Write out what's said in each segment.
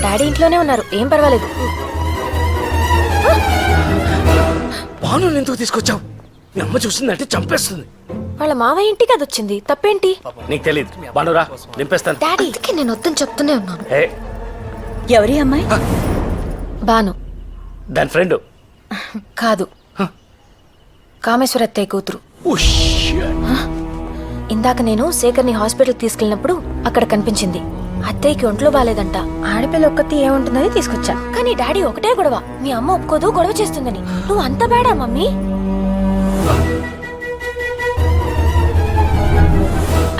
Daddy ఇంట్లోనే ఉన్నారు, ఏం పర్వాలేదు. బాను ఎందుకు తీసుకొచ్చావు? మీ అమ్మ చూసిందంటే చంపేస్తుంది. వాళ్ళ మావయ్య ఇంటికి అది వచ్చింది, తప్పేంటి? నీకు తెలియదు. బానురా, నింపేస్తాను. డాడీ నేను వద్దని చెప్తూనే ఉన్నాను. ఎవరి అమ్మాయి? బాను. దాని ఫ్రెండ్ కాదు, కామేశ్వర అత్తయ్య కూతురు. ఇందాక నేను శేఖర్ని హాస్పిటల్కి తీసుకెళ్ళినప్పుడు అక్కడ కనిపించింది. అత్తయ్యకి ఒంట్లో బాలేదంట, ఆడపిల్ల ఒక్కతి ఏముంటుందని తీసుకొచ్చా. కానీ డాడీ ఒకటే గొడవ, మీ అమ్మ ఒప్పుకోదు, గొడవ చేస్తుందని. నువ్వు అంత బేడా mummy?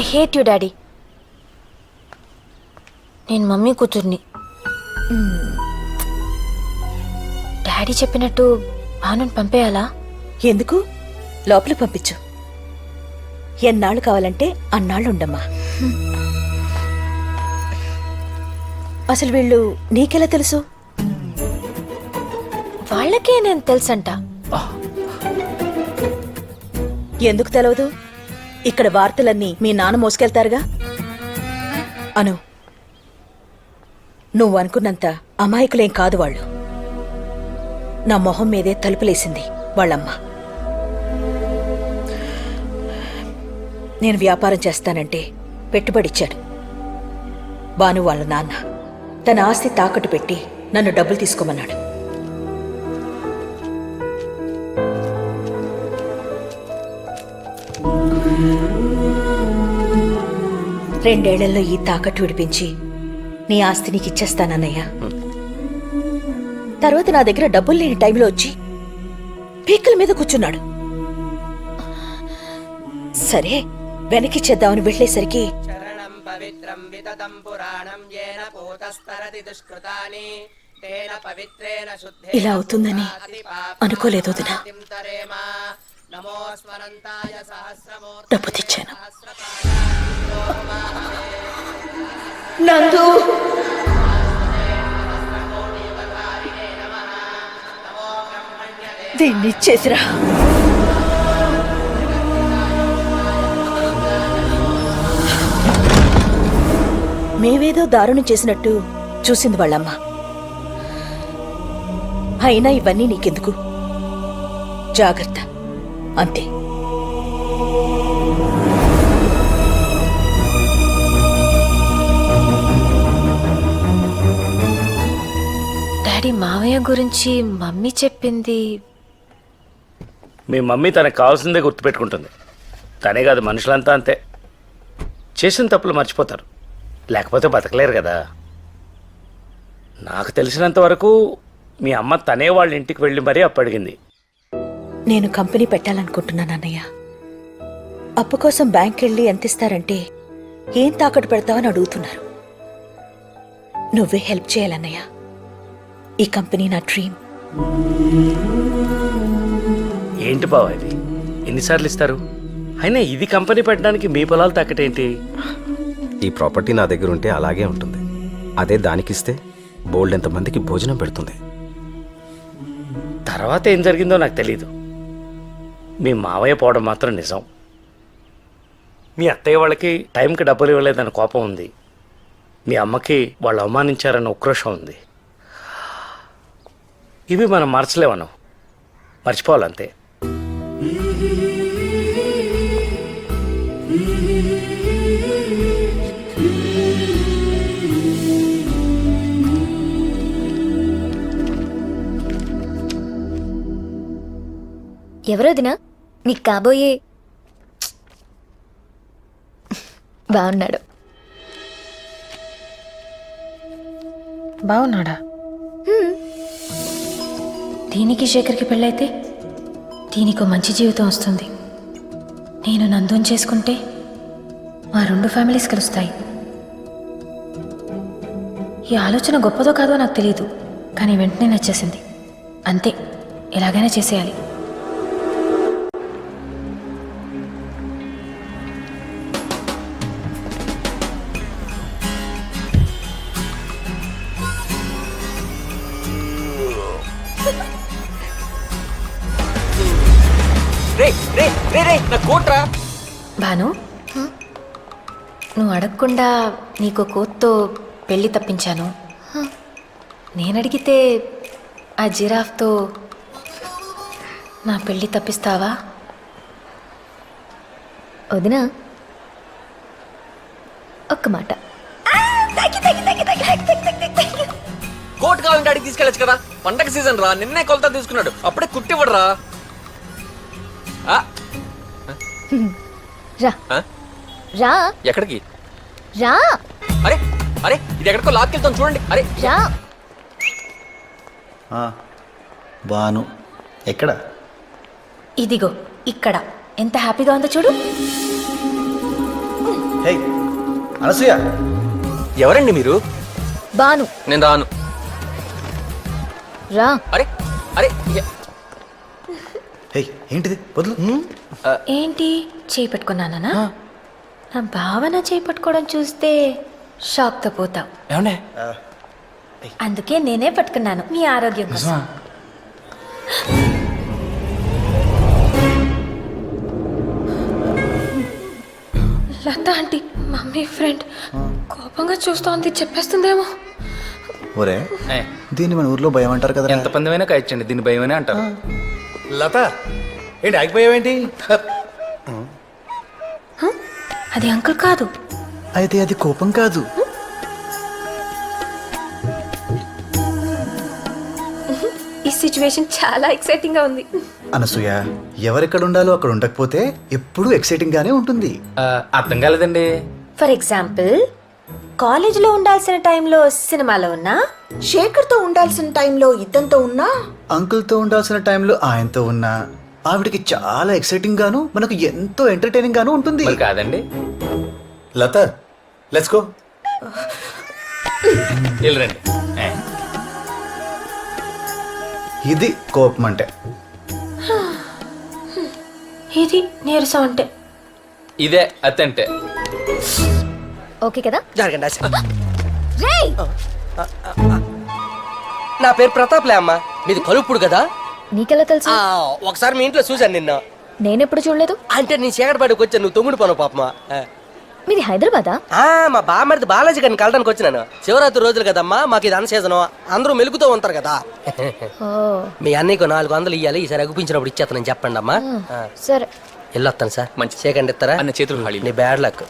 I hate you daddy. నేను మమ్మీ కూతుర్ని. డాడీ చెప్పినట్టు భానుని పంపేయాలా? ఎందుకు? లోపలికి పంపించు. ఎన్నాళ్ళు కావాలంటే అన్నాళ్ళు ఉండమ్మా. అసలు వీళ్ళు నీకెలా తెలుసు? వాళ్ళకే నేను తెలుసంట. ఎందుకు తెలవదు? ఇక్కడ వార్తలన్నీ మీ నాన్న మోసుకెళ్తారుగా. అను, నువ్వు అనుకున్నంత అమాయకులేం కాదు వాళ్ళు. నా మొహం మీదే తలుపులేసింది వాళ్ళమ్మ. నేను వ్యాపారం చేస్తానంటే పెట్టుబడిచ్చాడు బాను వాళ్ళ నాన్న. తన ఆస్తి తాకట్టు పెట్టి నన్ను డబ్బులు తీసుకోమన్నాడు. రెండేళ్లలో ఈ తాకట్టు విడిపించి నీ ఆస్తి నీకు ఇచ్చేస్తానన్నయ్యా. తర్వాత నా దగ్గర డబ్బులు లేని టైంలో వచ్చి పీకల మీద కూర్చున్నాడు. సరే వెనకిచ్చేద్దామని వెళ్ళేసరికి ఇలా అవుతుందని అనుకోలేదు వదినా. డబ్బు తెచ్చాను. నందు, దీన్ని ఇచ్చేసిరా. మేవేదో దారుణం చేసినట్టు చూసింది వాళ్ళమ్మ. అయినా ఇవన్నీ నీకెందుకు? జాగ్రత్త అంతే. డాడీ మావయ్య గురించి మమ్మీ చెప్పింది. మీ మమ్మీ తనకు కావాల్సిందే గుర్తుపెట్టుకుంటుంది. తనే కాదు, మనుషులంతా అంతే. చేసిన తప్పులు మర్చిపోతారు, లేకపోతే బతకలేరు కదా. నాకు తెలిసినంత వరకు మీ అమ్మ తనే వాళ్ళ ఇంటికి వెళ్ళి మరీ అప్పు అడిగింది. నేను కంపెనీ పెట్టాలనుకుంటున్నాను అన్నయ్య. అప్పు కోసం బ్యాంక్ వెళ్ళి ఎంత ఇస్తారంటే ఏం తాకట్టు పెడతావని అడుగుతున్నారు. నువ్వే హెల్ప్ చేయాలన్నయ్య. ఈ కంపెనీ నా డ్రీమ్. ఏంటి బావ ఇది? ఎన్నిసార్లు ఇస్తారు? అయినా ఇది కంపెనీ పెట్టడానికి మీ పొలాలు తాకటేంటి? ఈ ప్రాపర్టీ నా దగ్గర ఉంటే అలాగే ఉంటుంది. అదే దానికిస్తే బోల్డ్ ఎంతమందికి భోజనం పెడుతుంది. తర్వాత ఏం జరిగిందో నాకు తెలీదు. మీ మావయ్య పోవడం మాత్రం నిజం. మీ అత్తయ్య వాళ్ళకి టైంకి డబ్బులు ఇవ్వలేదన్న కోపం ఉంది. మీ అమ్మకి వాళ్ళు అవమానించారన్న ఉక్రోషం ఉంది. ఇవి మనం మార్చలేమను, మర్చిపోవాలంతే. ఎవరొదినా నీకు కాబోయే? బాగున్నాడు. బాగున్నాడా? దీనికి శేఖర్కి పెళ్ళైతే దీనికో మంచి జీవితం వస్తుంది. నేను నందుని చేసుకుంటే మా రెండు ఫ్యామిలీస్ కలుస్తాయి. ఈ ఆలోచన గొప్పదో కాదో నాకు తెలీదు, కానీ వెంటనే నచ్చేసింది. అంతే, ఎలాగైనా చేసేయాలి. రే రే రే రే నా కోట్రా. భాను నువ్వు అడగకుండా నీకు కోత్తో పెళ్లి తప్పించాను. నేను అడిగితే ఆ జిరాఫ్తో నా పెళ్లి తప్పిస్తావా? వదినా ఒక్క మాట. కోట్ కావాలంటే అడిగి తీసుకెళ్ళచ్చు కదా, పండగ సీజన్ రా, నిన్నే కొలత తీసుకున్నాడు, అప్పుడే కుట్టివ్వడరా. రా రా ఎక్కడికి? రా అరే అరే ఇది ఎక్కడికో లాక్కెళ్తాం చూడండి. అరే రా. బాను ఎక్కడ? ఇదిగో ఇక్కడ. ఎంత హ్యాపీగా ఉందో చూడు. హే అనసూయ, ఎవరండి మీరు? బాను నేను రాను. రా. అరే అరే హే ఏంటిది వదులు. ఏంటి చేయి పట్టుకున్నానా? నా భావన చేయి పట్టుకోవడం చూస్తే షాక్తో పోతావు. ఏమండే? అందుకే నేనే పట్టుకున్నాను మీ ఆరోగ్యం కోసం. లత ఆంటీ మమ్మీ ఫ్రెండ్ కోపంగా చూస్తోంది, చెప్పేస్తుందేమో. ఒరే దీన్ని మన ఊర్లో భయం అంటారు కదా. ఎంత పందమైనా కాయచ్చండి, దీని భయమనే అంటారు. లత ఏంటి ఆగిపోయావేంటి? అది అంకుల్ కాదు. అయితే అది కోపం కాదు. ఈ సిచ్యువేషన్ చాలా ఎక్సైటింగ్ గా ఉంది. అనసూయ ఎవరెక్కడ ఉండాలో అక్కడ ఉండకపోతే ఎప్పుడూ ఎక్సైటింగ్ గానే ఉంటుంది. అర్థం కాలేదండి. ఫర్ ఎగ్జాంపుల్ కాలేజీలో ఉండాల్సిన టైంలో సినిమాలో ఉన్నా, శేఖర్తో ఉండాల్సిన టైంలో ఇద్దంతో ఉన్నా, అంకుల్తో ఉండాల్సిన టైంలో ఆయనతో ఉన్నా ఆవిడకి చాలా ఎక్సైటింగ్ గాను మనకు ఎంతో ఎంటర్టైనింగ్ గాను ఉంటుంది. మరి కాదండి. లత లెట్స్ గో. వెళ్ళరండి. ఇది కోపం అంటే. ఇది నీరసం అంటే. ఇదే అత్తంటే. ఓకే కదా? జరగండి. రేయ్ నా పేరు ప్రతాప్లే అమ్మా, మీది కలుపుడు కదా. నీకెలా తెలుసు? ఒకసారి మీ ఇంట్లో చూశాను నిన్న. నేనెప్పుడు చూడలేదు. అంటే నీ చీకటిపాటికి వచ్చాను, నువ్వు తొమ్మిడి పోను పాపమా. మీది హైదరాబాదా? మా బామ్మడిది బాలాజీ గారిని కలడానికి వచ్చినాను. శివరాత్రి రోజులు కదమ్మా, మాకు ఇది అన్న సీజను, అందరూ మెలుగుతూ ఉంటారు కదా. ఓ మీ అన్నయ్యకు 400 ఇవ్వాలి, ఈసారి అగుపించినప్పుడు ఇచ్చేస్తానని చెప్పండి అమ్మా. సరే. వెళ్ళొస్తాను సార్. మంచి. సెకండ్ ఇస్తారా? అన్న చేతులు ఖాళీ. నీ బ్యాడ్ లక్.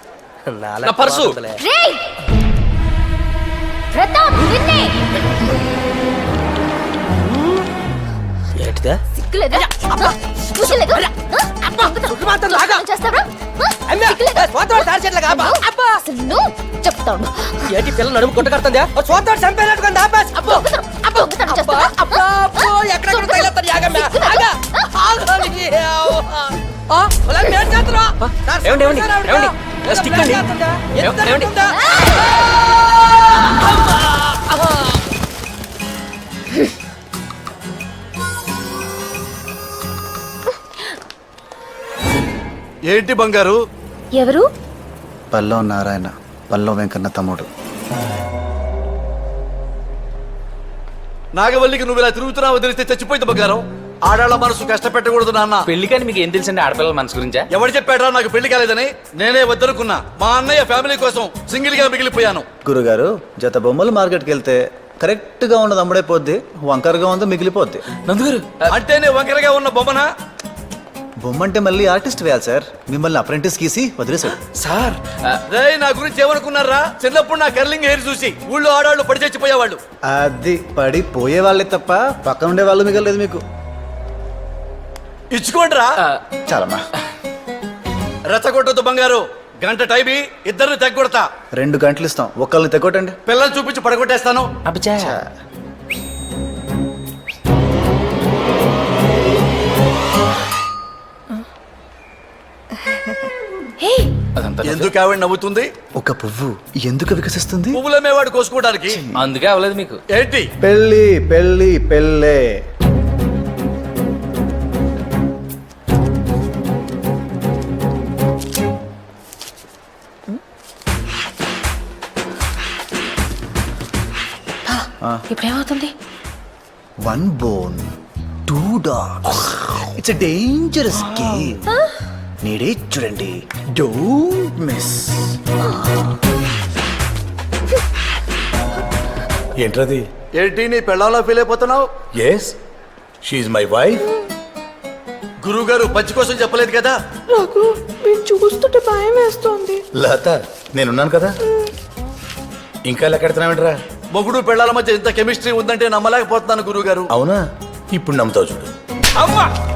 నా పర్సు. రేయ్ ప్రతాప్ నిన్నే. ఏంటిదా? సిగ్గులేదా? చూసలేదు? చేస్తావా? అసలు నువ్వు చెప్తాను. ఏంటి పిల్ల నడుము కొట్టగడుతుందా? చూస్తాడు చంపేనట్టుగా. ఏంటి బంగారు? ఎవరు? పల్లవ నారాయణ, పల్లవ వెంకన్న తమ్ముడు. నాగవల్లికి నువ్వు ఇలా తిరుగుతున్నావు తెలిస్తే చచ్చిపోయింది బంగారం. ఆడాళ్ళ మనసు కష్టపెట్టకూడదు నాన్న. పెళ్లి కానీ మీకు ఏం తెలుసండి ఆడపిల్లల మనసు గురించా? ఎవరు చెప్పాడ్రా నాకు పెళ్లి కాలేదని? నేనే వద్దనుకున్నా. మా అన్నయ్య ఫ్యామిలీ కోసం సింగిల్ గా మిగిలిపోయాను. గురుగారు జత బొమ్మలు మార్కెట్కి వెళ్తే కరెక్ట్ గా ఉన్నది అమ్ముడైపోద్ది, వంకరగా ఉందో మిగిలిపోద్ది. నందుగారు అంటేనే వంకరగా ఉన్న బొమ్మన బొమ్మ అంటే మళ్ళీ ఆర్టిస్ట్ వేయాలి సార్. మిమ్మల్ని అప్రెంటిస్ గీసి వదిలేశాడు. సార్. రే నా గురించి ఏమనుకున్నారా? చిన్నప్పుడు నా కర్లింగ్ హెయిర్ చూసి ఊళ్ళో ఆడాళ్ళు పడి చచ్చిపోయేవాళ్ళు. అది పడి పోయే వాళ్ళే తప్ప పక్కన ఉండే వాళ్ళు మిగలలేదు మీకు. ఇచ్చుకోండిరా. చాలమ్మా. రెచ్చగొట్టొద్దు బంగారు. గంట టైమి ఇద్దరిని తెగొడతా. 2 గంటలు ఇస్తాం, ఒక్కళ్ళని తెగొట్టండి. పిల్లలు చూపించి పడగొట్టేస్తాను. అబ్బా ఎందుకు ఆవిడ నవ్వుతుంది? ఒక పువ్వు ఎందుకు వికసిస్తుంది? పువ్వులమేవాడు కోసుకోవడానికి. అందుకే అవ్వలేదు మీకు. ఏంటి? పెళ్ళి పెళ్ళి పెళ్ళే. ఇప్పుడేమవుతుంది? 1 bone 2 dogs. It's a dangerous game. నీడే చూడండి, డోంట్ మిస్. ఏంట్రది? ఏంటి నీ పెళ్ళాలో ఫీల్ అయిపోతున్నావు? Yes, she my wife. గురువు గారు పంచి కోసం చెప్పలేదు కదా. నాకు మీరు చూస్తుంటే భయం వేస్తోంది. లత, నేనున్నాను కదా. ఇంకా లెక్కెడుతున్నావేంట్రా? మొగుడు పెళ్ళాల మధ్య ఇంత కెమిస్ట్రీ ఉందంటే నమ్మలేకపోతున్నాను గురువు గారు. అవునా? ఇప్పుడు నమ్ముతావు చూడు. అమ్మా